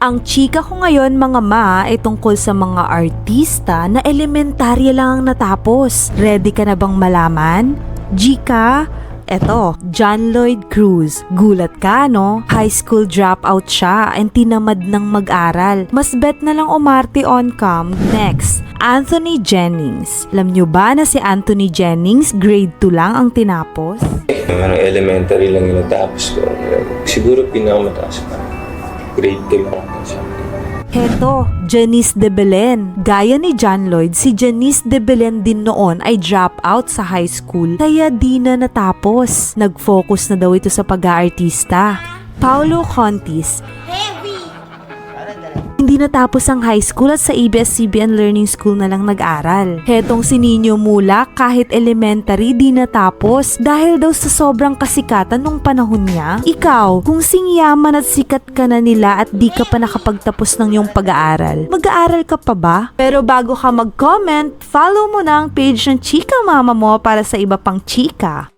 Ang chika ko ngayon mga ma ay tungkol sa mga artista na elementarya lang ang natapos. Ready ka na bang malaman? Chika? Eto, John Lloyd Cruz. Gulat ka, no? High school dropout siya and tinamad ng mag-aral. Mas bet na lang umarte on cam. Next, Anthony Jennings. Alam nyo ba na si Anthony Jennings grade 2 lang ang tinapos? Parang elementary lang yung natapos ko. Siguro pinakamataas pa. Grade 10 pa siya. Heto, Janice de Belen. Gaya ni John Lloyd, si Janice de Belen din noon ay drop out sa high school kaya di na natapos. Nag-focus na daw ito sa pag-aartista. Paulo Contis. Hindi natapos ang high school at sa ABS-CBN Learning School na lang nag-aral. Hetong si Nino Mulak kahit elementary di natapos dahil daw sa sobrang kasikatan nung panahon niya. Ikaw, kung singyaman at sikat ka na nila at di ka pa nakapagtapos ng iyong pag-aaral, mag-aaral ka pa ba? Pero bago ka mag-comment, follow mo na ang page ng Chika Mama mo para sa iba pang chika.